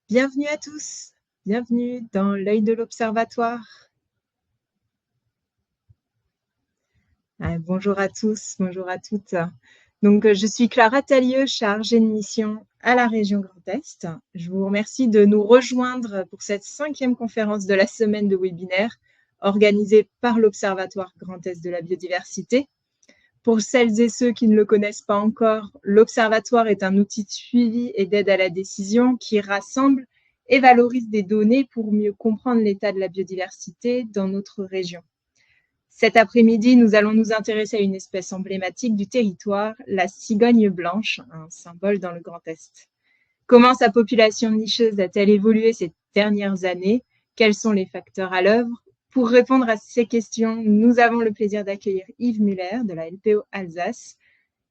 Bienvenue à tous, bienvenue dans l'œil de l'Observatoire. Bonjour à tous, bonjour à toutes. Donc, je suis Clara Talieu, chargée de mission à la région Grand Est. Je vous remercie de nous rejoindre pour cette 5e conférence de la semaine de webinaire organisée par l'Observatoire Grand Est de la biodiversité. Pour celles et ceux qui ne le connaissent pas encore, l'Observatoire est un outil de suivi et d'aide à la décision qui rassemble et valorise des données pour mieux comprendre l'état de la biodiversité dans notre région. Cet après-midi, nous allons nous intéresser à une espèce emblématique du territoire, la cigogne blanche, un symbole dans le Grand Est. Comment sa population nicheuse a-t-elle évolué ces dernières années? Quels sont les facteurs à l'œuvre? Pour répondre à ces questions, nous avons le plaisir d'accueillir Yves Muller de la LPO Alsace.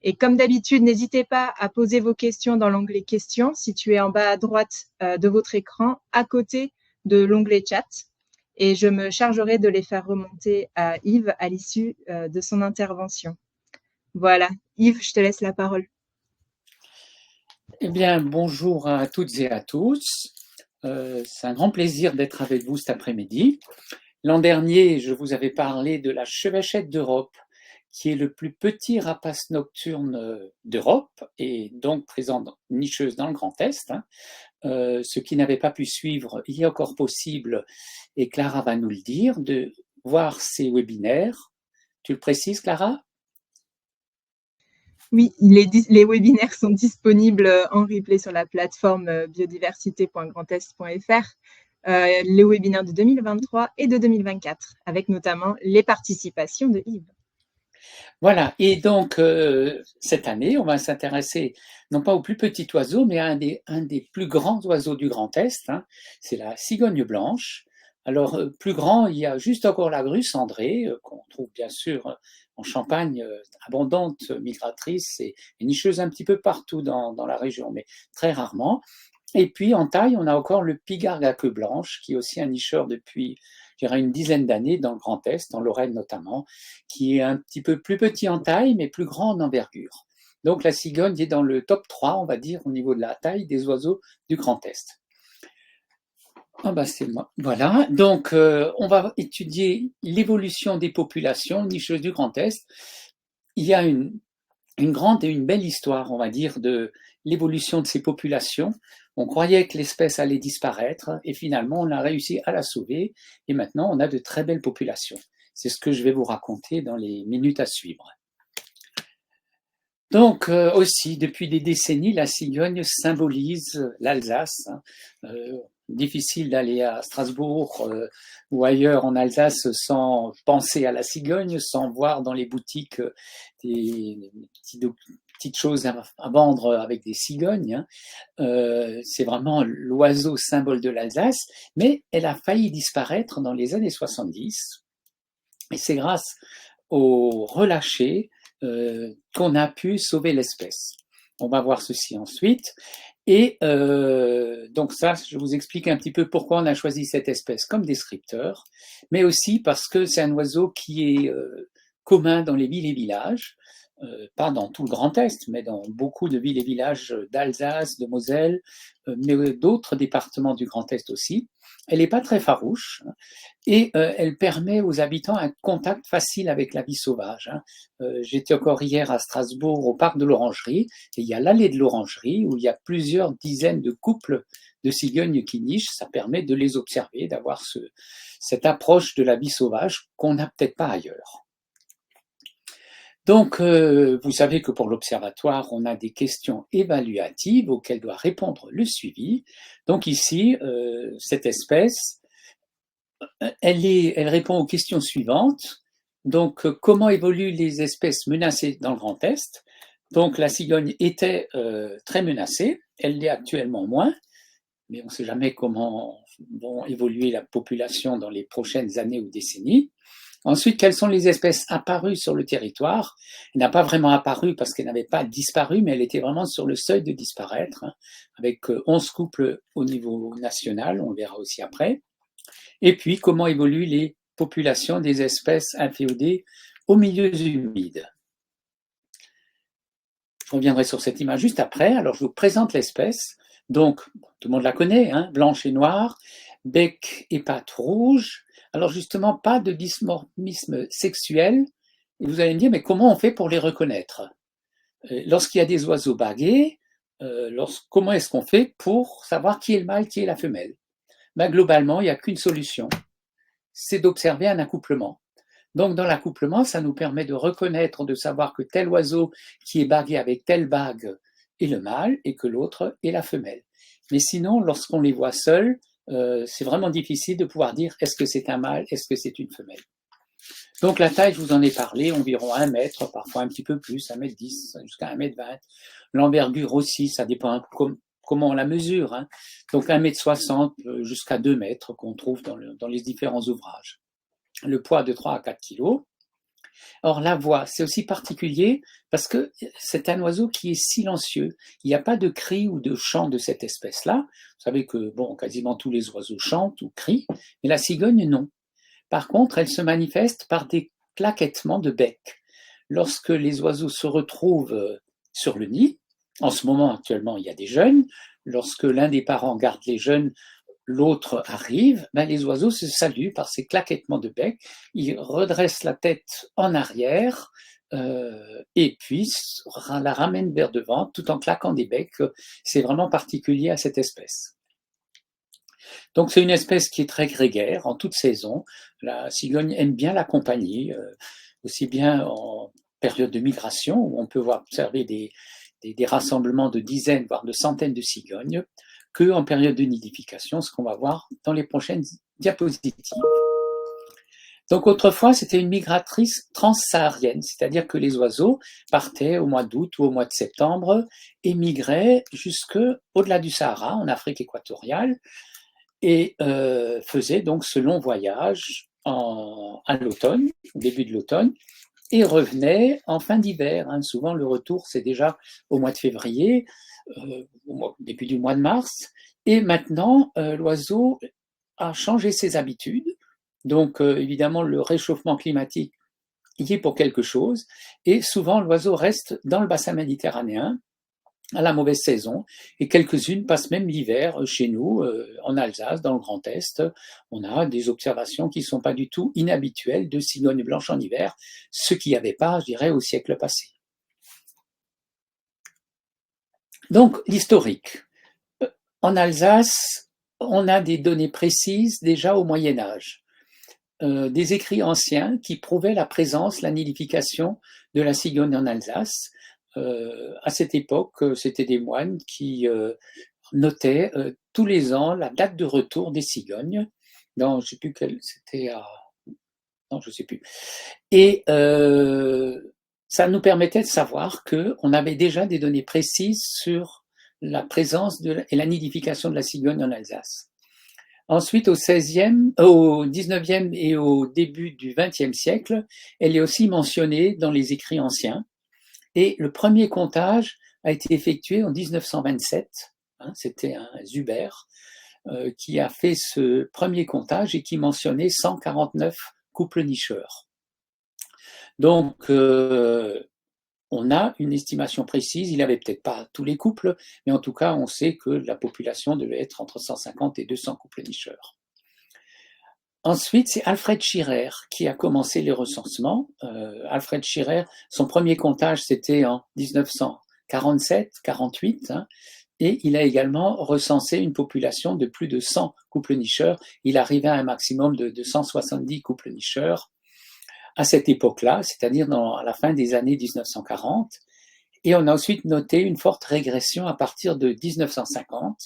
Et comme d'habitude, n'hésitez pas à poser vos questions dans l'onglet questions situé en bas à droite de votre écran, à côté de l'onglet chat. Et je me chargerai de les faire remonter à Yves à l'issue de son intervention. Voilà, Yves, je te laisse la parole. Eh bien, bonjour à toutes et à tous. C'est un grand plaisir d'être avec vous cet après-midi. L'an dernier, je vous avais parlé de la chevêchette d'Europe, qui est le plus petit rapace nocturne d'Europe et donc présente nicheuse dans le Grand Est. Ce qui n'avait pas pu suivre, il est encore possible, et Clara va nous le dire, de voir ces webinaires. Tu le précises, Clara ? Oui, les webinaires sont disponibles en replay sur la plateforme biodiversité.grandest.fr, les webinaires de 2023 et de 2024, avec notamment les participations de Yves. Voilà, et donc cette année, on va s'intéresser non pas au plus petit oiseau, mais à un des plus grands oiseaux du Grand Est, c'est la cigogne blanche. Alors, plus grand, il y a juste encore la grue cendrée, qu'on trouve bien sûr en Champagne, abondante, migratrice et nicheuse un petit peu partout dans la région, mais très rarement. Et puis en taille, on a encore le pigargue à queue blanche, qui est aussi un nicheur depuis, je dirais, une dizaine d'années dans le Grand Est, en Lorraine notamment, qui est un petit peu plus petit en taille, mais plus grand en envergure. Donc la cigogne est dans le top 3, on va dire, au niveau de la taille des oiseaux du Grand Est. Ah bah c'est moi. Voilà, donc on va étudier l'évolution des populations nicheuses du Grand Est. Il y a une grande et une belle histoire, on va dire, de l'évolution de ces populations. On croyait que l'espèce allait disparaître et finalement on a réussi à la sauver et maintenant on a de très belles populations. C'est ce que je vais vous raconter dans les minutes à suivre. Donc aussi, depuis des décennies, la cigogne symbolise l'Alsace. Difficile d'aller à Strasbourg ou ailleurs en Alsace sans penser à la cigogne, sans voir dans les boutiques des petites choses à vendre avec des cigognes. C'est vraiment l'oiseau symbole de l'Alsace, mais elle a failli disparaître dans les années 70. Et c'est grâce aux relâchés qu'on a pu sauver l'espèce. On va voir ceci ensuite. Et donc ça, je vous explique un petit peu pourquoi on a choisi cette espèce comme descripteur, mais aussi parce que c'est un oiseau qui est commun dans les villes et villages, pas dans tout le Grand Est, mais dans beaucoup de villes et villages d'Alsace, de Moselle, mais d'autres départements du Grand Est aussi. Elle n'est pas très farouche et elle permet aux habitants un contact facile avec la vie sauvage. J'étais encore hier à Strasbourg au parc de l'Orangerie et il y a l'allée de l'Orangerie où il y a plusieurs dizaines de couples de cigognes qui nichent. Ça permet de les observer, d'avoir cette approche de la vie sauvage qu'on n'a peut-être pas ailleurs. Donc, vous savez que pour l'observatoire, on a des questions évaluatives auxquelles doit répondre le suivi. Donc ici, cette espèce, elle répond aux questions suivantes. Donc, comment évoluent les espèces menacées dans le Grand Est? Donc, la cigogne était très menacée, elle l'est actuellement moins, mais on ne sait jamais comment vont évoluer la population dans les prochaines années ou décennies. Ensuite, quelles sont les espèces apparues sur le territoire? Elle n'a pas vraiment apparu parce qu'elle n'avait pas disparu, mais elle était vraiment sur le seuil de disparaître, avec 11 couples au niveau national, on le verra aussi après. Et puis, comment évoluent les populations des espèces inféodées aux milieux humides. Je reviendrai sur cette image juste après. Alors, je vous présente l'espèce. Donc, tout le monde la connaît, hein, blanche et noire, bec et pattes rouges. Alors justement, pas de dimorphisme sexuel. Et vous allez me dire, mais comment on fait pour les reconnaître? Lorsqu'il y a des oiseaux bagués, comment est-ce qu'on fait pour savoir qui est le mâle, qui est la femelle? Ben, globalement, il n'y a qu'une solution, c'est d'observer un accouplement. Donc, dans l'accouplement, ça nous permet de reconnaître, de savoir que tel oiseau qui est bagué avec telle bague est le mâle et que l'autre est la femelle. Mais sinon, lorsqu'on les voit seuls, c'est vraiment difficile de pouvoir dire est-ce que c'est un mâle, est-ce que c'est une femelle. Donc la taille, je vous en ai parlé, environ 1 mètre, parfois un petit peu plus, 1,10 m jusqu'à 1,20 m. L'envergure aussi, ça dépend comment on la mesure. Hein. Donc 1,60 m jusqu'à 2 mètres qu'on trouve dans les différents ouvrages. Le poids de 3 à 4 kg. Or la voix, c'est aussi particulier parce que c'est un oiseau qui est silencieux. Il n'y a pas de cri ou de chant de cette espèce-là. Vous savez que bon, quasiment tous les oiseaux chantent ou crient, mais la cigogne, non. Par contre, elle se manifeste par des claquettements de bec. Lorsque les oiseaux se retrouvent sur le nid, en ce moment actuellement il y a des jeunes, lorsque l'un des parents garde les jeunes, l'autre arrive, ben les oiseaux se saluent par ces claquettements de bec, ils redressent la tête en arrière et puis la ramènent vers devant tout en claquant des becs. C'est vraiment particulier à cette espèce. Donc c'est une espèce qui est très grégaire en toute saison. La cigogne aime bien la compagnie, aussi bien en période de migration où on peut observer des rassemblements de dizaines, voire de centaines de cigognes, qu'en période de nidification, ce qu'on va voir dans les prochaines diapositives. Donc autrefois, c'était une migratrice transsaharienne, c'est-à-dire que les oiseaux partaient au mois d'août ou au mois de septembre et migraient jusque au-delà du Sahara, en Afrique équatoriale, et faisaient donc ce long voyage à l'automne, au début de l'automne, et revenaient en fin d'hiver. Hein. Souvent, le retour, c'est déjà au mois de février, au début du mois de mars. Et maintenant, l'oiseau a changé ses habitudes. Donc, évidemment, le réchauffement climatique y est pour quelque chose. Et souvent, l'oiseau reste dans le bassin méditerranéen à la mauvaise saison, et quelques-unes passent même l'hiver chez nous, en Alsace, dans le Grand Est. On a des observations qui ne sont pas du tout inhabituelles de cigognes blanches en hiver, ce qu'il n'y avait pas, je dirais, au siècle passé. Donc, l'historique. En Alsace, on a des données précises déjà au Moyen-Âge. Des écrits anciens qui prouvaient la présence, la nidification de la cigogne en Alsace. À cette époque, c'était des moines qui notaient tous les ans la date de retour des cigognes. Non, je sais plus quelle, c'était à... Non, je sais plus. Et ça nous permettait de savoir qu'on avait déjà des données précises sur la présence et la nidification de la cigogne en Alsace. Ensuite, au 19e et au début du 20e siècle, elle est aussi mentionnée dans les écrits anciens. Et le premier comptage a été effectué en 1927. Hein, c'était un Zuber qui a fait ce premier comptage et qui mentionnait 149 couples nicheurs. Donc, on a une estimation précise. Il n'avait peut-être pas tous les couples, mais en tout cas, on sait que la population devait être entre 150 et 200 couples nicheurs. Ensuite, c'est Alfred Schirer qui a commencé les recensements. Alfred Schirer, son premier comptage, c'était en 1947-48, hein, et il a également recensé une population de plus de 100 couples nicheurs. Il arrivait à un maximum de 170 couples nicheurs à cette époque-là, c'est-à-dire à la fin des années 1940. Et on a ensuite noté une forte régression à partir de 1950.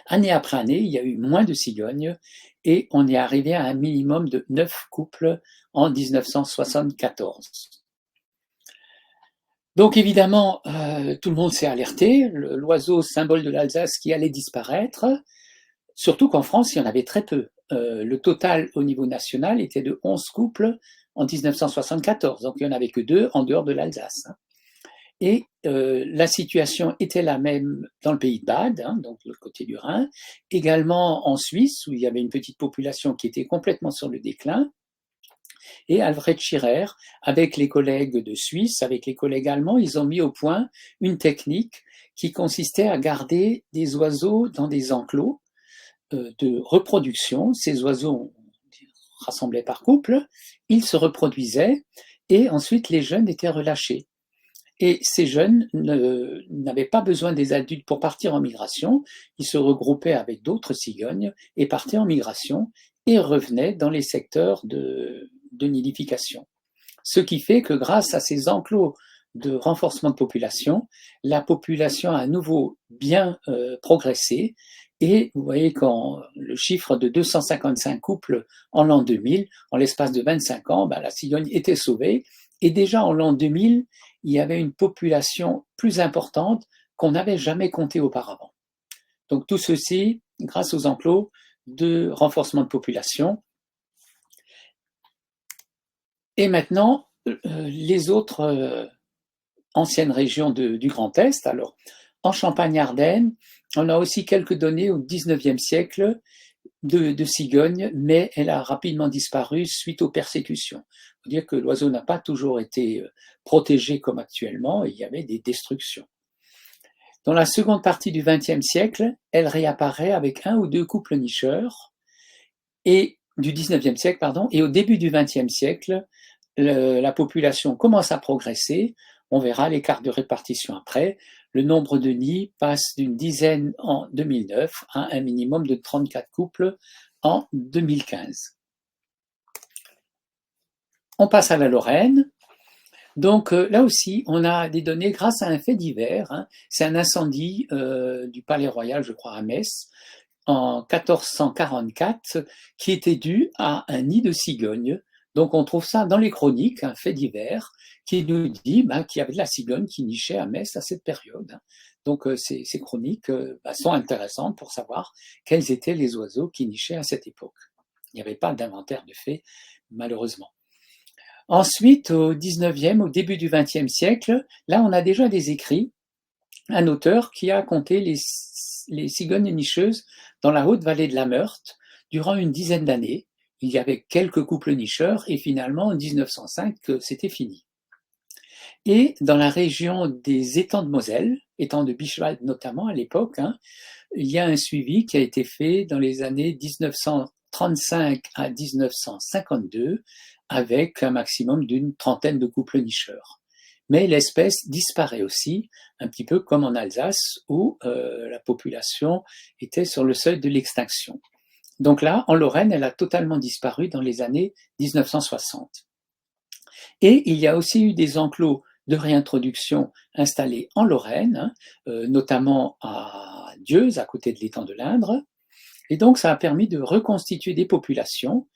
Année après année, il y a eu moins de cigognes et on est arrivé à un minimum de 9 couples en 1974. Donc évidemment, tout le monde s'est alerté, l'oiseau symbole de l'Alsace qui allait disparaître, surtout qu'en France, il y en avait très peu. Le total au niveau national était de 11 couples en 1974, donc il n'y en avait que 2 en dehors de l'Alsace. Et la situation était la même dans le pays de Bade, hein, donc de l'autre côté du Rhin, également en Suisse, où il y avait une petite population qui était complètement sur le déclin, Et Alfred Schirer, avec les collègues de Suisse, avec les collègues allemands, ils ont mis au point une technique qui consistait à garder des oiseaux dans des enclos de reproduction. Ces oiseaux rassemblés par couple, ils se reproduisaient et ensuite les jeunes étaient relâchés. Et ces jeunes n'avaient pas besoin des adultes pour partir en migration, ils se regroupaient avec d'autres cigognes et partaient en migration et revenaient dans les secteurs de nidification. Ce qui fait que grâce à ces enclos de renforcement de population, la population a à nouveau bien progressé. Et vous voyez quand le chiffre de 255 couples en l'an 2000, en l'espace de 25 ans, la cigogne était sauvée. Et déjà en l'an 2000, il y avait une population plus importante qu'on n'avait jamais comptée auparavant. Donc tout ceci grâce aux enclos de renforcement de population. Et maintenant, les autres anciennes régions du Grand Est. Alors, en Champagne-Ardenne, on a aussi quelques données au XIXe siècle de cigogne, mais elle a rapidement disparu suite aux persécutions. Il faut dire que l'oiseau n'a pas toujours été protégé comme actuellement, et il y avait des destructions. Dans la seconde partie du XXe siècle, elle réapparaît avec un ou deux couples nicheurs, et du XIXe siècle, pardon, et au début du XXe siècle, la population commence à progresser. On verra l'écart de répartition après. Le nombre de nids passe d'une dizaine en 2009 à un minimum de 34 couples en 2015. On passe à la Lorraine. Donc là aussi, on a des données grâce à un fait divers. C'est un incendie du Palais Royal, je crois, à Metz, en 1444, qui était dû à un nid de cigogne. Donc on trouve ça dans les chroniques, un fait divers, qui nous dit qu'il y avait de la cigogne qui nichait à Metz à cette période. Donc ces chroniques sont intéressantes pour savoir quels étaient les oiseaux qui nichaient à cette époque. Il n'y avait pas d'inventaire de fait, malheureusement. Ensuite, au 19e, au début du 20e siècle, là on a déjà des écrits, un auteur qui a compté les cigognes nicheuses dans la haute vallée de la Meurthe durant une dizaine d'années. Il y avait quelques couples nicheurs et finalement en 1905 c'était fini. Et dans la région des étangs de Moselle, étangs de Bischwald notamment à l'époque, il y a un suivi qui a été fait dans les années 1935 à 1952 avec un maximum d'une trentaine de couples nicheurs. Mais l'espèce disparaît aussi, un petit peu comme en Alsace où la population était sur le seuil de l'extinction. Donc là, en Lorraine, elle a totalement disparu dans les années 1960. Et il y a aussi eu des enclos de réintroduction installés en Lorraine, notamment à Dieuze, à côté de l'étang de l'Indre. Et donc, ça a permis de reconstituer des populations.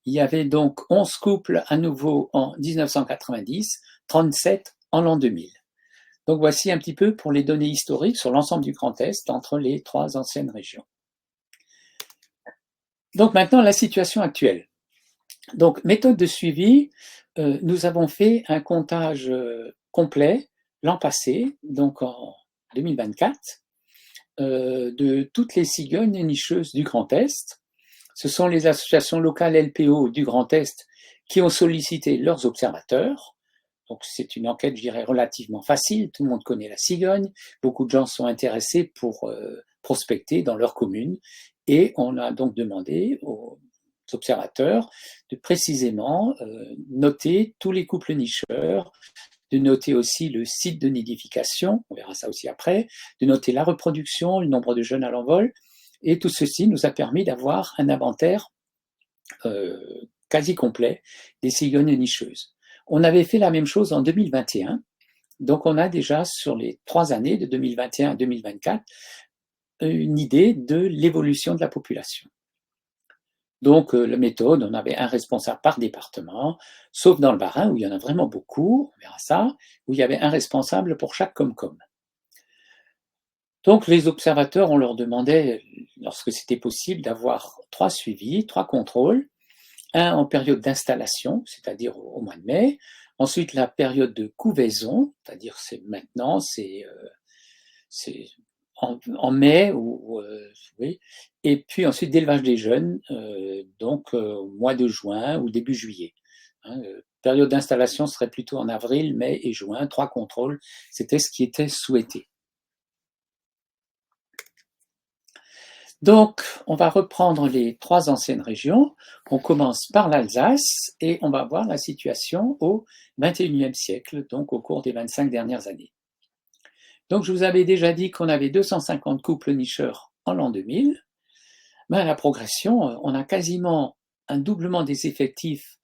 Il y avait donc 11 couples à nouveau en 1990, 37 en l'an 2000. Donc, voici un petit peu pour les données historiques sur l'ensemble du Grand Est entre les trois anciennes régions. Donc, maintenant, la situation actuelle. Donc, méthode de suivi, nous avons fait un comptage complet l'an passé, donc en 2024, de toutes les cigognes nicheuses du Grand Est. Ce sont les associations locales LPO du Grand Est qui ont sollicité leurs observateurs. Donc c'est une enquête, je dirais, relativement facile. Tout le monde connaît la cigogne. Beaucoup de gens sont intéressés pour prospecter dans leur commune. Et on a donc demandé aux observateurs de précisément noter tous les couples nicheurs, de noter aussi le site de nidification, on verra ça aussi après, de noter la reproduction, le nombre de jeunes à l'envol, et tout ceci nous a permis d'avoir un inventaire quasi complet des cigognes nicheuses. On avait fait la même chose en 2021, donc on a déjà sur les 3 années de 2021 à 2024 une idée de l'évolution de la population. Donc, la méthode, on avait un responsable par département, sauf dans le Bas-Rhin où il y en a vraiment beaucoup, on verra ça, où il y avait un responsable pour chaque Comcom. Donc, les observateurs, on leur demandait, lorsque c'était possible, d'avoir 3 suivis, 3 contrôles, un en période d'installation, c'est-à-dire au mois de mai, ensuite la période de couvaison, c'est-à-dire c'est maintenant, c'est en mai, oui, et puis ensuite d'élevage des jeunes, donc au mois de juin ou début juillet. Période d'installation serait plutôt en avril, mai et juin, 3 contrôles, c'était ce qui était souhaité. Donc, on va reprendre les 3 anciennes régions. On commence par l'Alsace et on va voir la situation au XXIe siècle, donc au cours des 25 dernières années. Donc, je vous avais déjà dit qu'on avait 250 couples nicheurs en l'an 2000. Ben, la progression, on a quasiment un doublement des effectifs,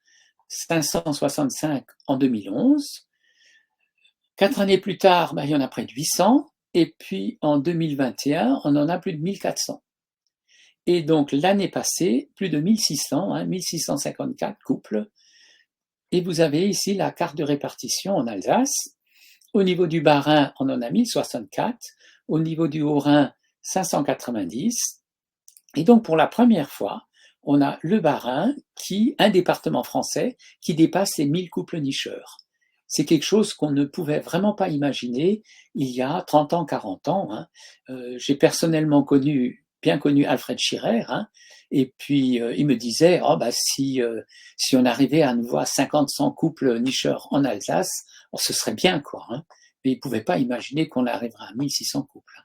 565 en 2011. 4 années plus tard, ben, il y en a près de 800. Et puis en 2021, on en a plus de 1400. Et donc l'année passée, plus de 1600, 1654 couples. Et vous avez ici la carte de répartition en Alsace. Au niveau du Bas-Rhin, on en a 1064. Au niveau du Haut-Rhin, 590. Et donc pour la première fois, on a le Bas-Rhin, un département français, qui dépasse les 1000 couples nicheurs. C'est quelque chose qu'on ne pouvait vraiment pas imaginer il y a 30 ans, 40 ans. J'ai personnellement bien connu Alfred Schirer, et puis il me disait si on arrivait à nouveau à 50-100 couples nicheurs en Alsace, ce serait bien quoi. Mais il ne pouvait pas imaginer qu'on arriverait à 1600 couples.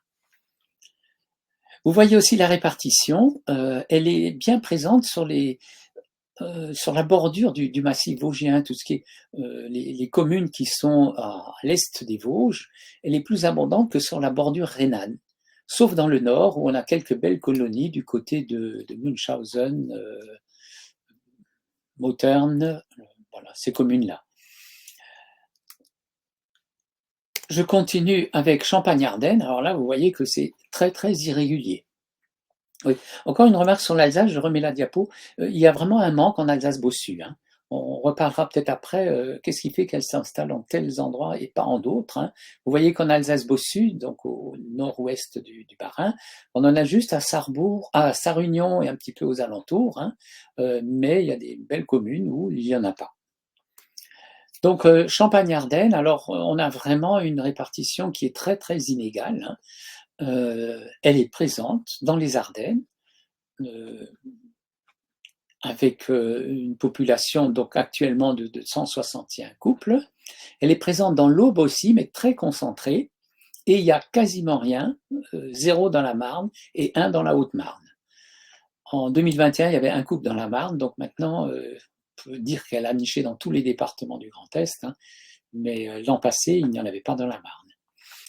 Vous voyez aussi la répartition, elle est bien présente sur la bordure du massif vosgien, tout ce qui est les communes qui sont à l'est des Vosges, elle est plus abondante que sur la bordure rhénane, sauf dans le nord où on a quelques belles colonies du côté de Münchhausen, Mautern, voilà, ces communes-là. Je continue avec Champagne-Ardenne. Alors là, vous voyez que c'est très très irrégulier. Oui. Encore une remarque sur l'Alsace, je remets la diapo. Il y a vraiment un manque en Alsace-Bossu. On reparlera peut-être après. Qu'est-ce qui fait qu'elle s'installe en tels endroits et pas en d'autres. Vous voyez qu'en Alsace-Bossu, donc au nord-ouest du Bas-Rhin, on en a juste à Sarrebourg, à Sarre-Union et un petit peu aux alentours. Mais il y a des belles communes où il n'y en a pas. Donc Champagne-Ardenne, alors on a vraiment une répartition qui est très très inégale. Elle est présente dans les Ardennes, avec une population donc actuellement de 161 couples. Elle est présente dans l'Aube aussi, mais très concentrée, et il n'y a quasiment rien, 0 dans la Marne et 1 dans la Haute-Marne. En 2021, il y avait un couple dans la Marne, donc maintenant, on peut dire qu'elle a niché dans tous les départements du Grand Est, mais l'an passé, il n'y en avait pas dans la Marne.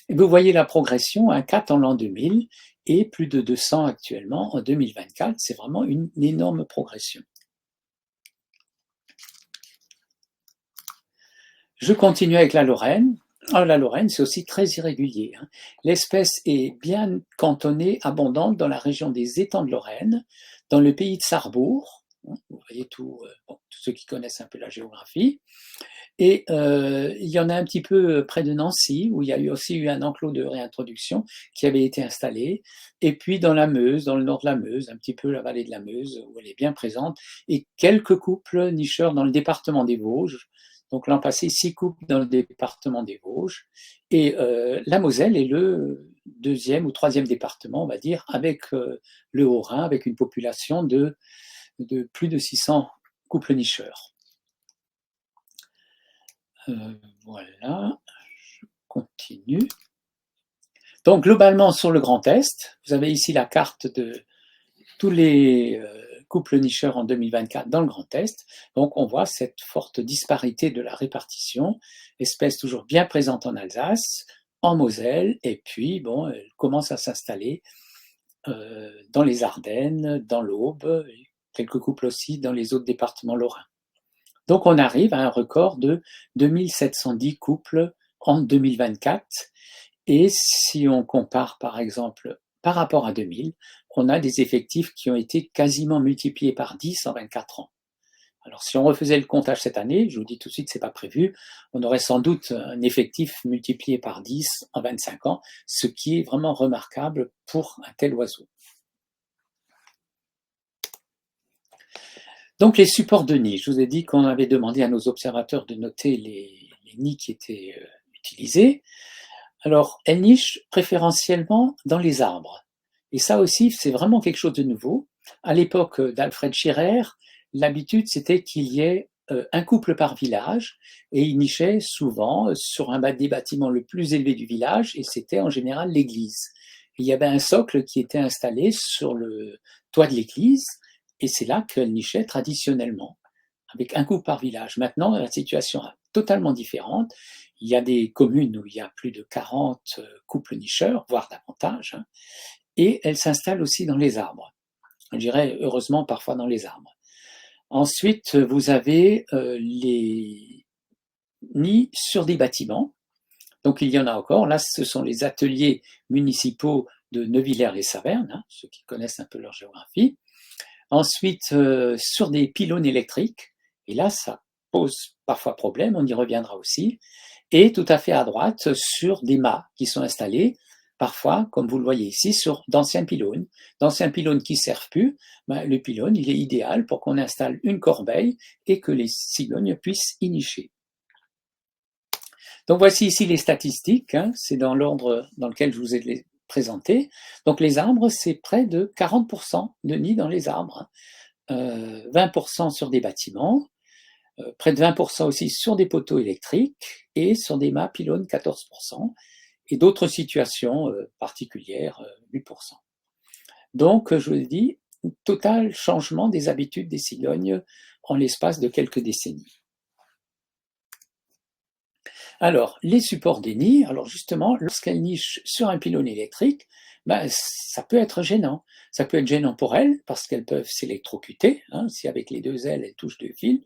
Et vous voyez la progression, 4 en l'an 2000 et plus de 200 actuellement en 2024. C'est vraiment une énorme progression. Je continue avec la Lorraine. Alors, la Lorraine, c'est aussi très irrégulier. L'espèce est bien cantonnée, abondante dans la région des étangs de Lorraine, dans le pays de Sarrebourg. Vous voyez tous ceux qui connaissent un peu la géographie. Et il y en a un petit peu près de Nancy, où il y a aussi eu un enclos de réintroduction qui avait été installé. Et puis dans la Meuse, dans le nord de la Meuse, un petit peu la vallée de la Meuse, où elle est bien présente. Et quelques couples nicheurs dans le département des Vosges. Donc l'an passé, 6 couples dans le département des Vosges. Et la Moselle est le 2e ou 3e département, on va dire, avec le Haut-Rhin, avec une population de plus de 600 couples nicheurs. Voilà, je continue. Donc globalement sur le Grand Est, vous avez ici la carte de tous les couples nicheurs en 2024 dans le Grand Est. Donc on voit cette forte disparité de la répartition, espèce toujours bien présente en Alsace, en Moselle, et puis elle commence à s'installer dans les Ardennes, dans l'Aube, quelques couples aussi dans les autres départements lorrains. Donc on arrive à un record de 2710 couples en 2024. Et si on compare par exemple par rapport à 2000, on a des effectifs qui ont été quasiment multipliés par 10 en 24 ans. Alors si on refaisait le comptage cette année, je vous dis tout de suite, c'est pas prévu, on aurait sans doute un effectif multiplié par 10 en 25 ans, ce qui est vraiment remarquable pour un tel oiseau. Donc les supports de nid, je vous ai dit qu'on avait demandé à nos observateurs de noter les nids qui étaient utilisés. Alors, elles nichent préférentiellement dans les arbres. Et ça aussi, c'est vraiment quelque chose de nouveau. À l'époque d'Alfred Schirer, l'habitude, c'était qu'il y ait un couple par village, et ils nichaient souvent sur un des bâtiments le plus élevé du village, et c'était en général l'église. Il y avait un socle qui était installé sur le toit de l'église, et c'est là qu'elles nichaient traditionnellement, avec un couple par village. Maintenant, la situation est totalement différente. Il y a des communes où il y a plus de 40 couples nicheurs, voire davantage, hein, et elles s'installent aussi dans les arbres. Je dirais, heureusement, parfois dans les arbres. Ensuite, vous avez les nids sur des bâtiments. Donc, il y en a encore. Là, ce sont les ateliers municipaux de Neuvillers et Saverne, hein, ceux qui connaissent un peu leur géographie. Ensuite, sur des pylônes électriques. Et là, ça pose parfois problème, on y reviendra aussi. Et tout à fait à droite, sur des mâts qui sont installés, parfois, comme vous le voyez ici, sur d'anciens pylônes qui ne servent plus. Ben, le pylône, il est idéal pour qu'on installe une corbeille et que les cigognes puissent y nicher. Donc voici ici les statistiques, hein, c'est dans l'ordre dans lequel je vous ai présenté. Donc les arbres, c'est près de 40% de nids dans les arbres, 20% sur des bâtiments, près de 20% aussi sur des poteaux électriques et sur des mâts pylônes 14%, et d'autres situations particulières 8%. Donc je vous ai dit, total changement des habitudes des cigognes en l'espace de quelques décennies. Alors, les supports des nids, alors justement, lorsqu'elles nichent sur un pylône électrique, ben, ça peut être gênant. Ça peut être gênant pour elles, parce qu'elles peuvent s'électrocuter, hein, si avec les deux ailes, elles touchent deux fils,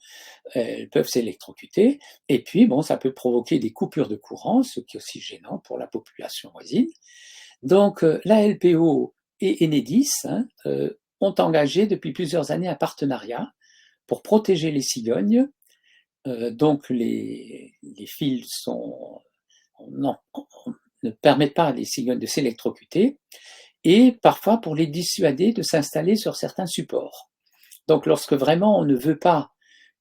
elles peuvent s'électrocuter, et puis, bon, ça peut provoquer des coupures de courant, ce qui est aussi gênant pour la population voisine. Donc, la LPO et Enedis hein, ont engagé depuis plusieurs années un partenariat pour protéger les cigognes. Donc les fils ne permettent pas à les cigognes de s'électrocuter, et parfois pour les dissuader de s'installer sur certains supports. Donc lorsque vraiment on ne veut pas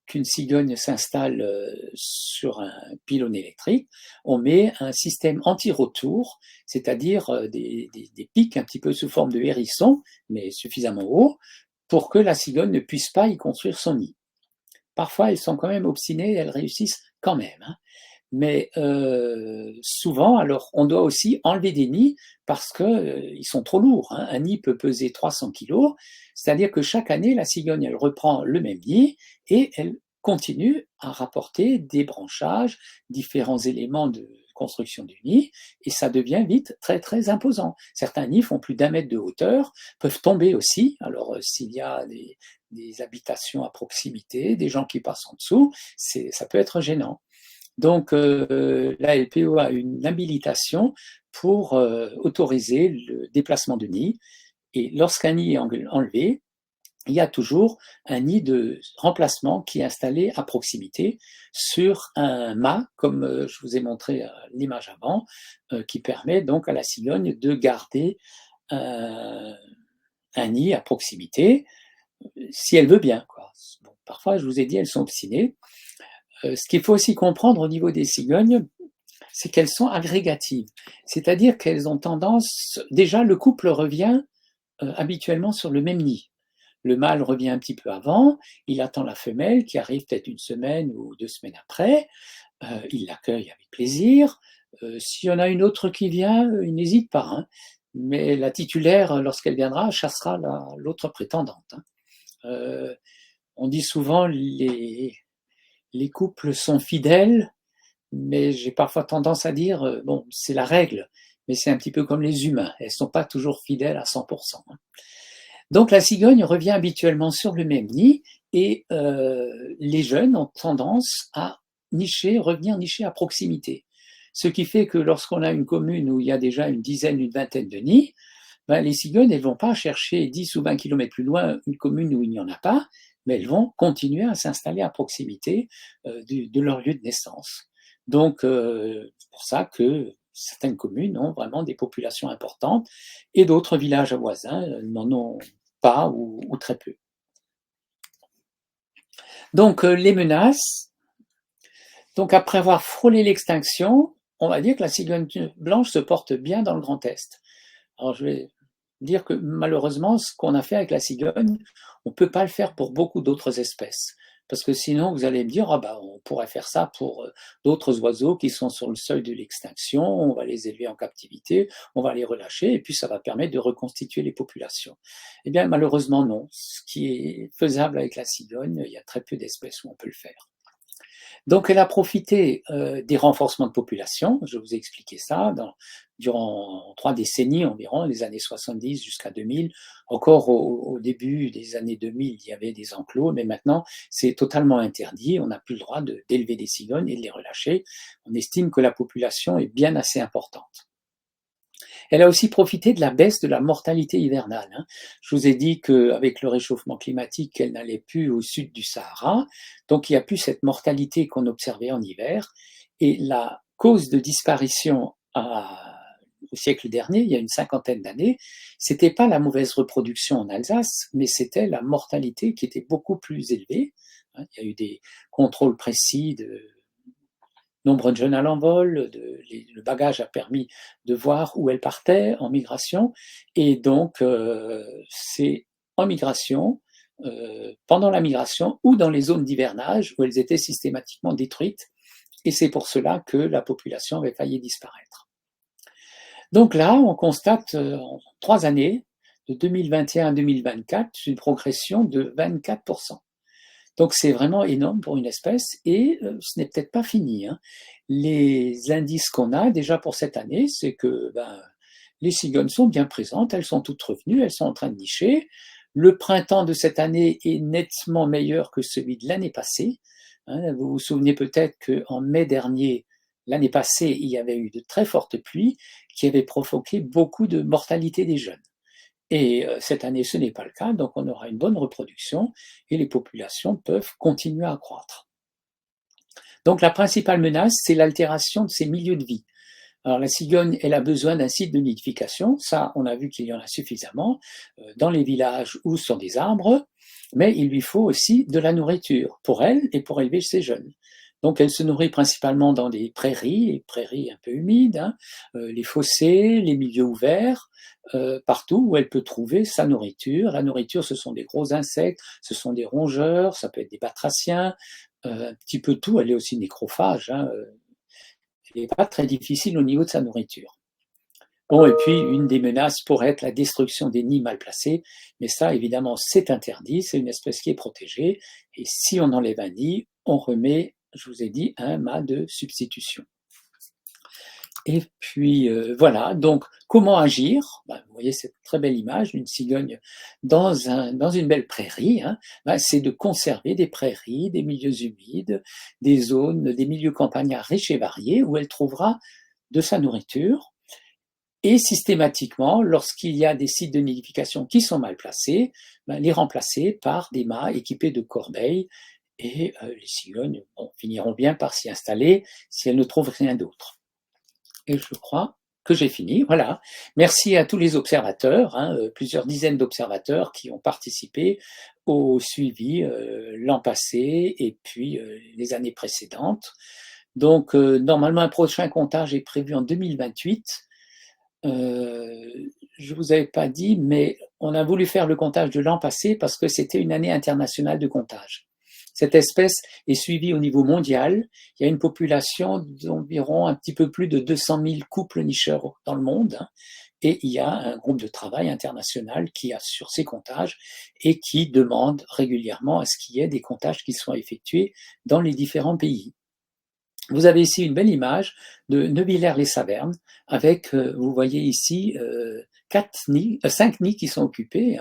qu'une cigogne s'installe sur un pylône électrique, on met un système anti-retour, c'est-à-dire des pics un petit peu sous forme de hérisson, mais suffisamment haut, pour que la cigogne ne puisse pas y construire son nid. Parfois, elles sont quand même obstinées et elles réussissent quand même. Hein. Mais souvent, alors, on doit aussi enlever des nids parce qu'ils sont trop lourds. Hein. Un nid peut peser 300 kg, c'est-à-dire que chaque année, la cigogne, elle reprend le même nid et elle continue à rapporter des branchages, différents éléments de construction du nid, et ça devient vite très très imposant. Certains nids font plus d'1 mètre de hauteur, peuvent tomber aussi. Alors s'il y a des habitations à proximité, des gens qui passent en dessous, ça peut être gênant. Donc la LPO a une habilitation pour autoriser le déplacement de nid, et lorsqu'un nid est enlevé, il y a toujours un nid de remplacement qui est installé à proximité sur un mât, comme je vous ai montré l'image avant, qui permet donc à la cigogne de garder un nid à proximité, si elle veut bien. Quoi. Bon, parfois, je vous ai dit, elles sont obstinées. Ce qu'il faut aussi comprendre au niveau des cigognes, c'est qu'elles sont agrégatives. C'est-à-dire qu'elles ont tendance, déjà le couple revient habituellement sur le même nid. Le mâle revient un petit peu avant, il attend la femelle qui arrive peut-être 1 semaine ou 2 semaines après, il l'accueille avec plaisir. S'il y en a une autre qui vient, il n'hésite pas. Hein. Mais la titulaire, lorsqu'elle viendra, chassera l'autre prétendante. Hein. On dit souvent les couples sont fidèles, mais j'ai parfois tendance à dire, bon, c'est la règle, mais c'est un petit peu comme les humains, elles ne sont pas toujours fidèles à 100%. Hein. Donc la cigogne revient habituellement sur le même nid, et les jeunes ont tendance à revenir nicher à proximité. Ce qui fait que lorsqu'on a une commune où il y a déjà une dizaine, une vingtaine de nids, ben, les cigognes, elles ne vont pas chercher 10 ou 20 km plus loin une commune où il n'y en a pas, mais elles vont continuer à s'installer à proximité de leur lieu de naissance. Donc, c'est pour ça que certaines communes ont vraiment des populations importantes, et d'autres villages voisins n'en ont pas ou très peu. Donc, les menaces. Donc, après avoir frôlé l'extinction, on va dire que la cigogne blanche se porte bien dans le Grand Est. Alors, je vais dire que malheureusement, ce qu'on a fait avec la cigogne, on ne peut pas le faire pour beaucoup d'autres espèces. Parce que sinon, vous allez me dire, ah bah, on pourrait faire ça pour d'autres oiseaux qui sont sur le seuil de l'extinction, on va les élever en captivité, on va les relâcher, et puis ça va permettre de reconstituer les populations. Eh bien, malheureusement, non. Ce qui est faisable avec la cigogne, il y a très peu d'espèces où on peut le faire. Donc, elle a profité des renforcements de population, je vous ai expliqué ça, durant 3 décennies environ, les années 70 jusqu'à 2000. Encore au début des années 2000, il y avait des enclos, mais maintenant, c'est totalement interdit. On n'a plus le droit d'élever des cigognes et de les relâcher. On estime que la population est bien assez importante. Elle a aussi profité de la baisse de la mortalité hivernale. Je vous ai dit qu'avec le réchauffement climatique, elle n'allait plus au sud du Sahara, donc il n'y a plus cette mortalité qu'on observait en hiver. Et la cause de disparition au siècle dernier, il y a une cinquantaine d'années, c'était pas la mauvaise reproduction en Alsace, mais c'était la mortalité qui était beaucoup plus élevée. Il y a eu des contrôles précis de nombre de jeunes à l'envol, le bagage a permis de voir où elles partaient en migration, et donc c'est en migration, pendant la migration ou dans les zones d'hivernage où elles étaient systématiquement détruites, et c'est pour cela que la population avait failli disparaître. Donc là, on constate en 3 années, de 2021 à 2024, une progression de 24%. Donc c'est vraiment énorme pour une espèce, et ce n'est peut-être pas fini. Les indices qu'on a déjà pour cette année, c'est que les cigognes sont bien présentes, elles sont toutes revenues, elles sont en train de nicher. Le printemps de cette année est nettement meilleur que celui de l'année passée. Vous vous souvenez peut-être qu'en mai dernier, l'année passée, il y avait eu de très fortes pluies qui avaient provoqué beaucoup de mortalité des jeunes. Et cette année, ce n'est pas le cas, donc on aura une bonne reproduction et les populations peuvent continuer à croître. Donc la principale menace, c'est l'altération de ces milieux de vie. Alors la cigogne, elle a besoin d'un site de nidification, ça on a vu qu'il y en a suffisamment dans les villages ou sur des arbres, mais il lui faut aussi de la nourriture pour elle et pour élever ses jeunes. Donc elle se nourrit principalement dans des prairies un peu humides, les fossés, les milieux ouverts, partout où elle peut trouver sa nourriture. La nourriture, ce sont des gros insectes, ce sont des rongeurs, ça peut être des batraciens, un petit peu tout. Elle est aussi nécrophage. Elle n'est pas très difficile au niveau de sa nourriture. Bon, et puis une des menaces pourrait être la destruction des nids mal placés, mais ça, évidemment, c'est interdit, c'est une espèce qui est protégée, et si on enlève un nid, on remet, je vous ai dit, un mât de substitution. Et puis voilà, donc comment agir? Vous voyez cette très belle image d'une cigogne dans une belle prairie. C'est de conserver des prairies, des milieux humides, des zones, des milieux campagnards riches et variés où elle trouvera de sa nourriture. Et systématiquement, lorsqu'il y a des sites de nidification qui sont mal placés, les remplacer par des mâts équipés de corbeilles, et les cigognes finiront bien par s'y installer si elles ne trouvent rien d'autre. Et je crois que j'ai fini. Voilà. Merci à tous les observateurs, plusieurs dizaines d'observateurs qui ont participé au suivi l'an passé et puis les années précédentes. Donc, normalement, un prochain comptage est prévu en 2028. Je ne vous avais pas dit, mais on a voulu faire le comptage de l'an passé parce que c'était une année internationale de comptage. Cette espèce est suivie au niveau mondial. Il y a une population d'environ un petit peu plus de 200 000 couples nicheurs dans le monde. Et il y a un groupe de travail international qui assure ces comptages et qui demande régulièrement à ce qu'il y ait des comptages qui soient effectués dans les différents pays. Vous avez ici une belle image de Neuvillers-les-Savernes avec, vous voyez ici, 5 nids qui sont occupés,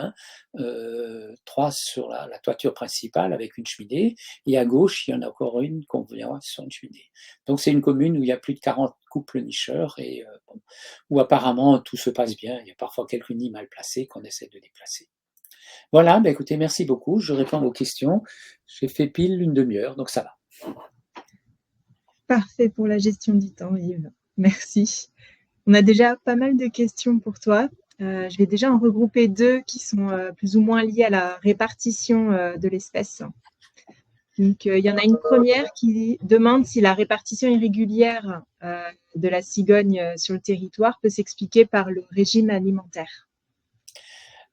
3 sur la toiture principale avec une cheminée, et à gauche, il y en a encore une qu'on voit sur une cheminée. Donc c'est une commune où il y a plus de 40 couples nicheurs et où apparemment tout se passe bien. Il y a parfois quelques nids mal placés qu'on essaie de déplacer. Voilà, écoutez, merci beaucoup. Je réponds à vos questions. J'ai fait pile une demi-heure, donc ça va. Parfait pour la gestion du temps, Yves. Merci. On a déjà pas mal de questions pour toi. Je vais déjà en regrouper 2 qui sont plus ou moins liées à la répartition de l'espèce. Donc, il y en a une première qui demande si la répartition irrégulière de la cigogne sur le territoire peut s'expliquer par le régime alimentaire.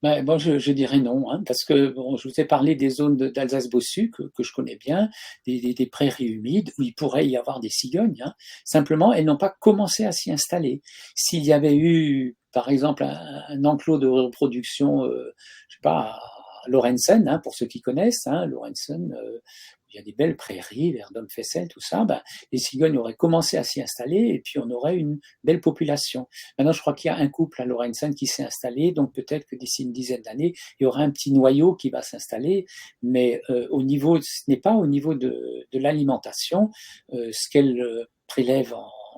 Ben, moi, je dirais non, hein, parce que bon, je vous ai parlé des zones d'Alsace-Bossu que je connais bien, des prairies humides où il pourrait y avoir des cigognes. Hein. Simplement, elles n'ont pas commencé à s'y installer. S'il y avait eu, par exemple, un enclos de reproduction, je sais pas, à Lorenzen, hein, pour ceux qui connaissent, hein, Lorenzen, il y a des belles prairies, vers Domfessel, tout ça, ben, les cigognes auraient commencé à s'y installer et puis on aurait une belle population. Maintenant, je crois qu'il y a un couple à Lorenzen qui s'est installé, donc peut-être que d'ici une dizaine d'années, il y aura un petit noyau qui va s'installer, mais ce n'est pas au niveau de l'alimentation, ce qu'elle prélève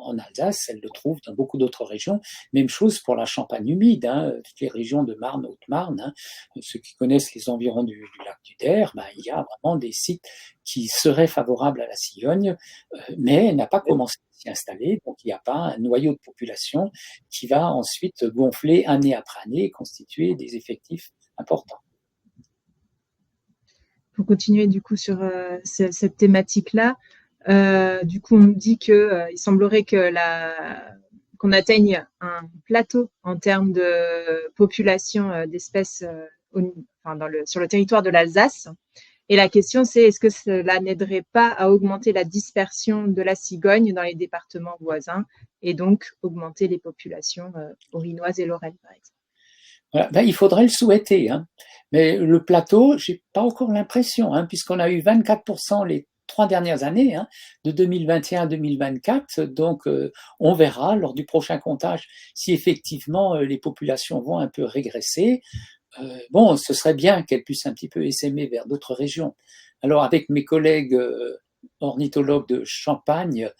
en Alsace, elle le trouve dans beaucoup d'autres régions. Même chose pour la Champagne humide, hein, toutes les régions de Marne, Haute-Marne. Hein, ceux qui connaissent les environs du lac du Der, ben, il y a vraiment des sites qui seraient favorables à la cigogne, mais elle n'a pas commencé à s'y installer, donc il n'y a pas un noyau de population qui va ensuite gonfler année après année et constituer des effectifs importants. Pour continuer du coup sur cette thématique-là, du coup, on nous dit que il semblerait que qu'on atteigne un plateau en termes de population d'espèces enfin, sur le territoire de l'Alsace. Et la question, c'est est-ce que cela n'aiderait pas à augmenter la dispersion de la cigogne dans les départements voisins et donc augmenter les populations orinoises et lorraines, par exemple? Voilà. Ben, il faudrait le souhaiter, hein. Mais le plateau, j'ai pas encore l'impression, hein, puisqu'on a eu 24% les 3 dernières années, hein, de 2021 à 2024. Donc, on verra lors du prochain comptage si effectivement les populations vont un peu régresser. Bon, ce serait bien qu'elles puissent un petit peu essaimer vers d'autres régions. Alors, avec mes collègues ornithologues de Champagne,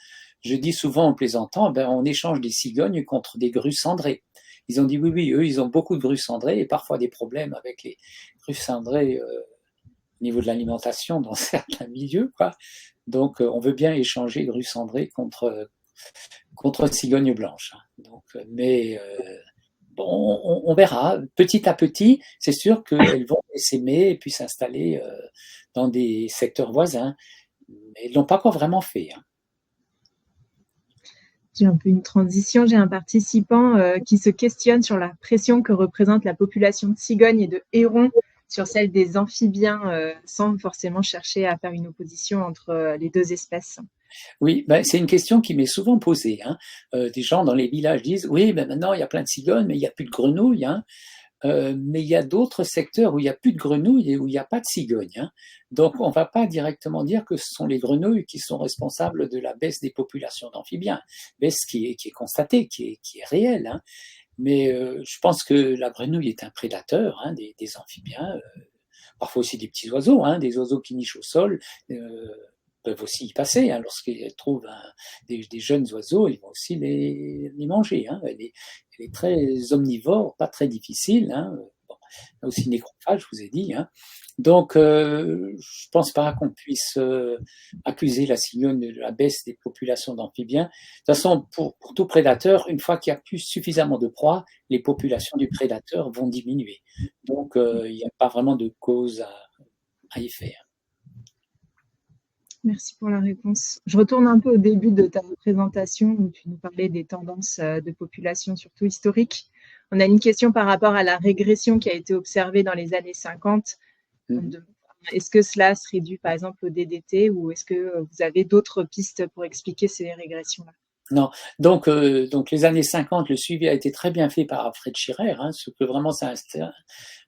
je dis souvent en plaisantant, ben, on échange des cigognes contre des grues cendrées. Ils ont dit oui, oui, eux, ils ont beaucoup de grues cendrées et parfois des problèmes avec les grues cendrées au niveau de l'alimentation dans certains milieux, quoi. Donc, on veut bien échanger grues cendrées contre cigognes blanches. Hein. Donc, mais bon, on verra. Petit à petit, c'est sûr qu'elles vont s'aimer et puis s'installer dans des secteurs voisins. Mais ils ne l'ont pas encore vraiment fait. Hein. J'ai un peu une transition. J'ai un participant qui se questionne sur la pression que représente la population de cigognes et de hérons sur celle des amphibiens, sans forcément chercher à faire une opposition entre les deux espèces. Oui, ben, c'est une question qui m'est souvent posée. Hein. Des gens dans les villages disent oui, ben maintenant il y a plein de cigognes, mais il n'y a plus de grenouilles. Hein. Mais il y a d'autres secteurs où il n'y a plus de grenouilles et où il n'y a pas de cigognes. Hein. Donc, on ne va pas directement dire que ce sont les grenouilles qui sont responsables de la baisse des populations d'amphibiens, baisse qui est constatée, qui est réelle. Hein. Mais je pense que la grenouille est un prédateur hein, des amphibiens, parfois aussi des petits oiseaux, hein, des oiseaux qui nichent au sol. Peuvent aussi y passer. Hein, lorsqu'ils trouvent des jeunes oiseaux, ils vont aussi les manger. Hein. Elle est très omnivore, pas très difficile. Hein. Bon, aussi nécrophage, je vous ai dit. Hein. Donc, je pense pas qu'on puisse accuser la cigogne de la baisse des populations d'amphibiens. De toute façon, pour tout prédateur, une fois qu'il y a plus suffisamment de proies, les populations du prédateur vont diminuer. Donc, il n'y a pas vraiment de cause à y faire. Merci pour la réponse. Je retourne un peu au début de ta présentation où tu nous parlais des tendances de population, surtout historiques. On a une question par rapport à la régression qui a été observée dans les années 50. Est-ce que cela serait dû par exemple au DDT ou est-ce que vous avez d'autres pistes pour expliquer ces régressions-là? Non, donc les années 50, le suivi a été très bien fait par Alfred Schirer, hein, ce que vraiment ça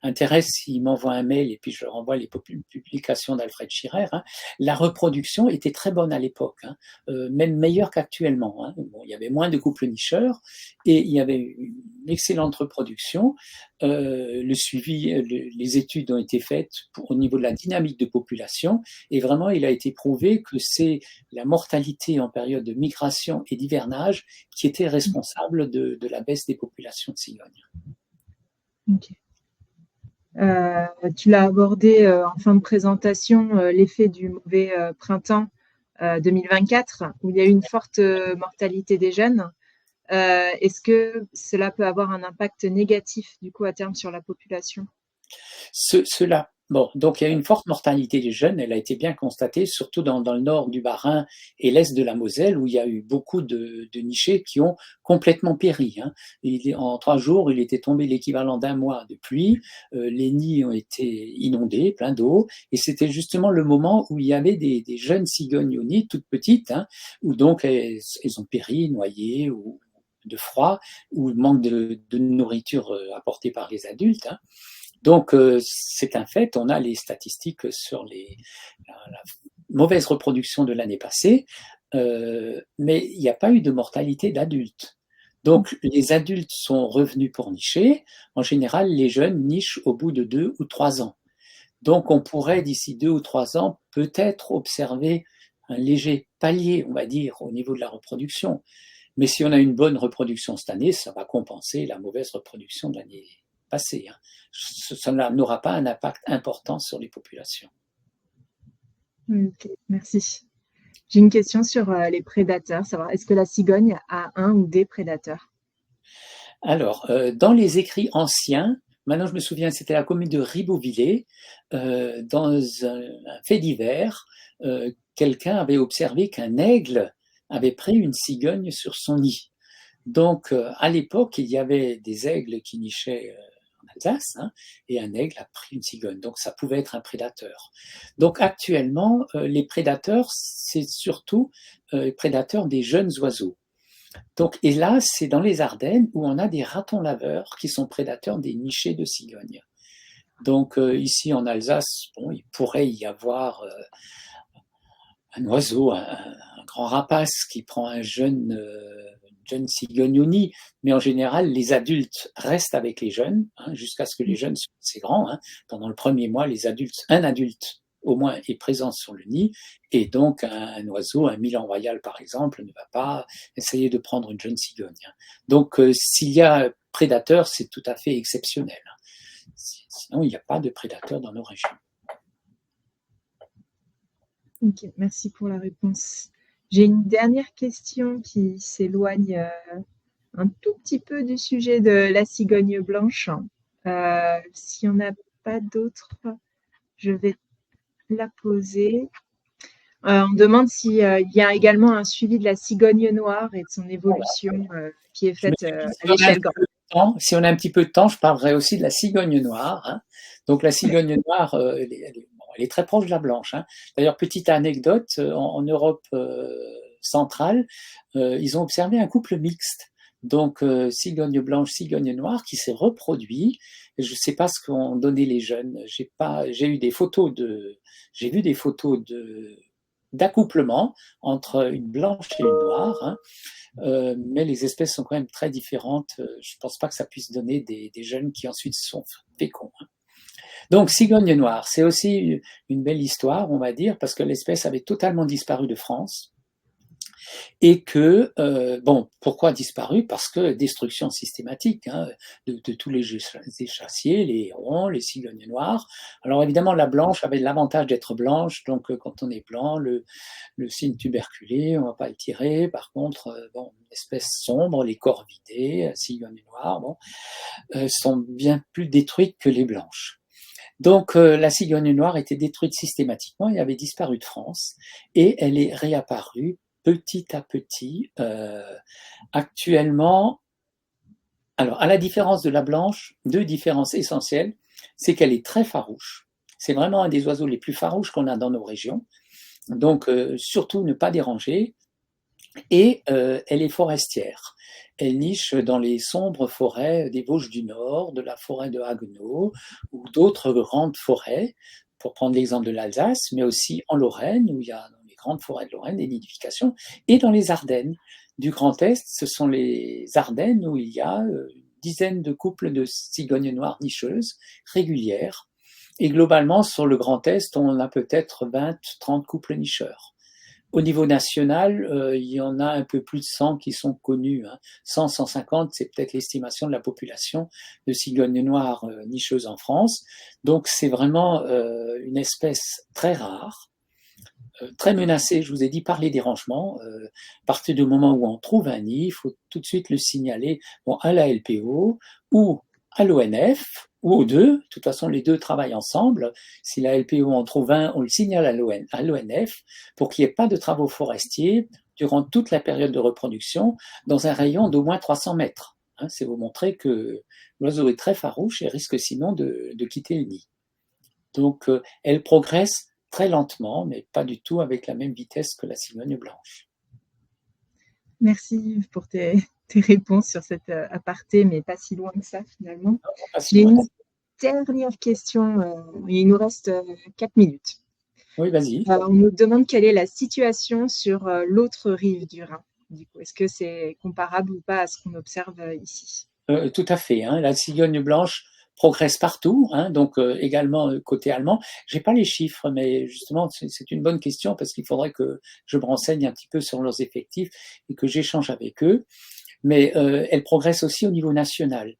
intéresse, s'il m'envoie un mail et puis je renvoie les publications d'Alfred Schirer. Hein. La reproduction était très bonne à l'époque, hein, même meilleure qu'actuellement. Hein. Bon, il y avait moins de couples nicheurs et il y avait une excellente reproduction. Le suivi, les études ont été faites au niveau de la dynamique de population et vraiment il a été prouvé que c'est la mortalité en période de migration et d'hivernage qui était responsable de la baisse des populations de cigognes. Okay. Tu l'as abordé en fin de présentation, l'effet du mauvais printemps 2024, où il y a eu une forte mortalité des jeunes. Est-ce que cela peut avoir un impact négatif du coup à terme sur la population? Cela Bon, donc il y a une forte mortalité des jeunes, elle a été bien constatée, surtout dans le nord du Bas-Rhin et l'est de la Moselle, où il y a eu beaucoup de nichés qui ont complètement péri. Hein. En 3 jours, il était tombé l'équivalent d'un mois de pluie, les nids ont été inondés, plein d'eau, et c'était justement le moment où il y avait des jeunes cigognes au nid, toutes petites, hein, où donc elles ont péri, noyées, ou de froid, ou manque de nourriture apportée par les adultes. Hein. Donc, c'est un fait, on a les statistiques sur la mauvaise reproduction de l'année passée, mais il n'y a pas eu de mortalité d'adultes. Donc, les adultes sont revenus pour nicher. En général, les jeunes nichent au bout de 2 ou 3 ans. Donc, on pourrait, d'ici 2 ou 3 ans, peut-être observer un léger palier, on va dire, au niveau de la reproduction. Mais si on a une bonne reproduction cette année, ça va compenser la mauvaise reproduction de l'année passée. Hein. Ça n'aura pas un impact important sur les populations. Ok, merci. J'ai une question sur les prédateurs, savoir est-ce que la cigogne a un ou des prédateurs? Alors, dans les écrits anciens, maintenant je me souviens, c'était la commune de Ribeauvillé, dans un fait divers, quelqu'un avait observé qu'un aigle avait pris une cigogne sur son nid. Donc, à l'époque, il y avait des aigles qui nichaient en Alsace, hein, et un aigle a pris une cigogne. Donc, ça pouvait être un prédateur. Donc, actuellement, les prédateurs, c'est surtout les prédateurs des jeunes oiseaux. Donc, et là, c'est dans les Ardennes où on a des ratons laveurs qui sont prédateurs des nichés de cigognes. Donc, ici en Alsace, bon, il pourrait y avoir un oiseau, un grand rapace qui prend un jeune cigogne au nid, mais en général, les adultes restent avec les jeunes, hein, jusqu'à ce que les jeunes soient assez grands. Hein. Pendant le premier mois, un adulte au moins est présent sur le nid, et donc un oiseau, un milan royal par exemple, ne va pas essayer de prendre une jeune cigogne. Hein. Donc, s'il y a prédateur, c'est tout à fait exceptionnel. Sinon, il n'y a pas de prédateur dans nos régions. Ok, merci pour la réponse. J'ai une dernière question qui s'éloigne un tout petit peu du sujet de la cigogne blanche. S'il n'y en a pas d'autres, je vais la poser. On demande s'il y a également un suivi de la cigogne noire et de son évolution qui est faite à l'échelle grande. Si on a un petit peu de temps, je parlerai aussi de la cigogne noire. Hein. Donc la cigogne noire, elle est très proche de la blanche. Hein. D'ailleurs, petite anecdote, en Europe centrale, ils ont observé un couple mixte. Donc cigogne blanche, cigogne noire, qui s'est reproduit. Je ne sais pas ce qu'ont donné les jeunes. J'ai vu des photos d'accouplement entre une blanche et une noire. Hein. Mais les espèces sont quand même très différentes. Je ne pense pas que ça puisse donner des jeunes qui ensuite sont féconds. Hein. Donc, cigogne noire, c'est aussi une belle histoire, on va dire, parce que l'espèce avait totalement disparu de France. Et que, bon, pourquoi disparu? Parce que destruction systématique hein, de tous les échassiers, les hérons, les cigognes noires. Alors évidemment, la blanche avait l'avantage d'être blanche, donc quand on est blanc, le cygne tuberculé, on ne va pas le tirer. Par contre, bon, espèces sombres, les corvidés, cigognes noires, bon, sont bien plus détruites que les blanches. Donc la cigogne noire était détruite systématiquement et avait disparu de France, et elle est réapparue petit à petit. Actuellement, alors à la différence de la blanche, deux différences essentielles, c'est qu'elle est très farouche. C'est vraiment un des oiseaux les plus farouches qu'on a dans nos régions. Donc surtout ne pas déranger. Et elle est forestière. Elle niche dans les sombres forêts des Vosges du Nord, de la forêt de Haguenau ou d'autres grandes forêts, pour prendre l'exemple de l'Alsace, mais aussi en Lorraine, où il y a dans les grandes forêts de Lorraine des nidifications, et dans les Ardennes. Du Grand Est, ce sont les Ardennes où il y a une dizaine de couples de cigognes noires nicheuses régulières. Et globalement, sur le Grand Est, on a peut-être 20-30 couples nicheurs. Au niveau national, il y en a un peu plus de 100 qui sont connus. Hein. 100, 150, c'est peut-être l'estimation de la population de cigognes noires nicheuses en France. Donc c'est vraiment une espèce très rare, très menacée, je vous ai dit, par les dérangements. À partir du moment où on trouve un nid, il faut tout de suite le signaler à la LPO ou à l'ONF ou aux deux. De toute façon, les deux travaillent ensemble. Si la LPO en trouve un, on le signale à l'ONF pour qu'il n'y ait pas de travaux forestiers durant toute la période de reproduction dans un rayon d'au moins 300 mètres. C'est vous montrer que l'oiseau est très farouche et risque sinon de quitter le nid. Donc, elle progresse très lentement, mais pas du tout avec la même vitesse que la cigogne blanche. Merci Yves pour tes réponses sur cet aparté, mais pas si loin que ça finalement. Non, pas si J'ai loin. une dernière question, il nous reste 4 minutes. Oui, vas-y. On nous demande quelle est la situation sur l'autre rive du Rhin. Du coup, est-ce que c'est comparable ou pas à ce qu'on observe ici? Tout à fait. La cigogne blanche progresse partout, donc également côté allemand. J'ai pas les chiffres, mais justement, c'est une bonne question parce qu'il faudrait que je me renseigne un petit peu sur leurs effectifs et que j'échange avec eux. Mais elle progresse aussi au niveau national.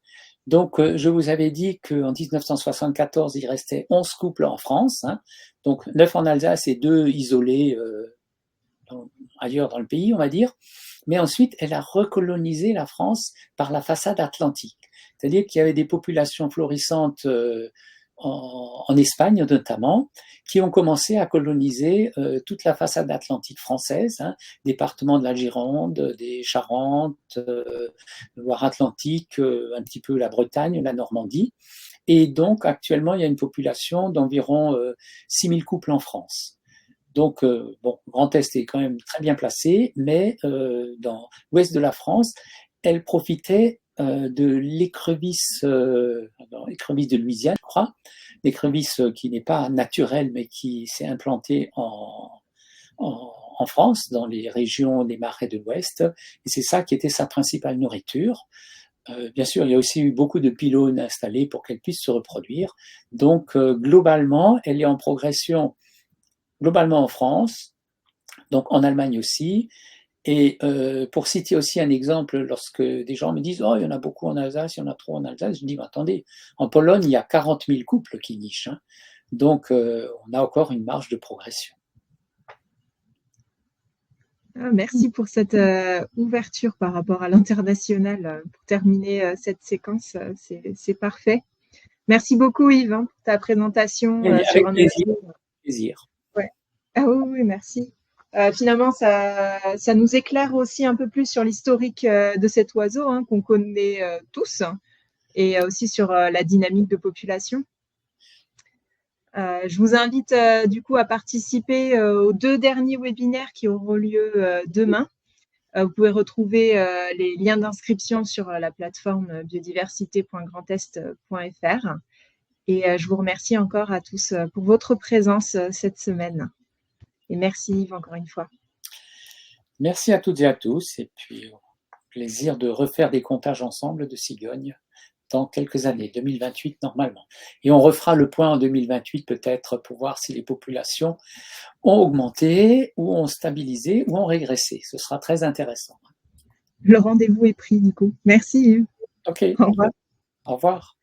Donc, je vous avais dit qu'en 1974, il restait 11 couples en France, donc 9 en Alsace et 2 isolés ailleurs dans le pays, on va dire. Mais ensuite, elle a recolonisé la France par la façade atlantique. C'est-à-dire qu'il y avait des populations florissantes en Espagne notamment, qui ont commencé à coloniser toute la façade atlantique française, département de la Gironde, des Charentes, Loire-Atlantique, un petit peu la Bretagne, la Normandie. Et donc, actuellement, il y a une population d'environ 6000 couples en France. Donc, Grand Est est quand même très bien placé, mais dans l'ouest de la France, elle profitait de l'écrevisse de Louisiane, je crois, l'écrevisse qui n'est pas naturelle, mais qui s'est implantée en France, dans les régions des marais de l'Ouest, et c'est ça qui était sa principale nourriture. Bien sûr, il y a aussi eu beaucoup de pylônes installés pour qu'elle puisse se reproduire. Donc, globalement, elle est en progression globalement en France, donc en Allemagne aussi. Et pour citer aussi un exemple, lorsque des gens me disent « Oh, il y en a beaucoup en Alsace, il y en a trop en Alsace », je dis « Attendez, en Pologne, il y a 40 000 couples qui nichent. Donc, on a encore une marge de progression. » Merci pour cette ouverture par rapport à l'international. Pour terminer cette séquence, c'est parfait. Merci beaucoup Yves pour ta présentation sur Avec un plaisir. Ouais. Ah oui, merci. Finalement, ça nous éclaire aussi un peu plus sur l'historique de cet oiseau qu'on connaît tous et aussi sur la dynamique de population. Je vous invite du coup à participer aux 2 derniers webinaires qui auront lieu demain. Vous pouvez retrouver les liens d'inscription sur la plateforme biodiversité.grandest.fr. Et je vous remercie encore à tous pour votre présence cette semaine. Et merci Yves encore une fois. Merci à toutes et à tous, et puis plaisir de refaire des comptages ensemble de cigognes dans quelques années, 2028 normalement. Et on refera le point en 2028 peut-être pour voir si les populations ont augmenté, ou ont stabilisé, ou ont régressé. Ce sera très intéressant. Le rendez-vous est pris du coup. Merci Yves. Ok. Au revoir. Au revoir.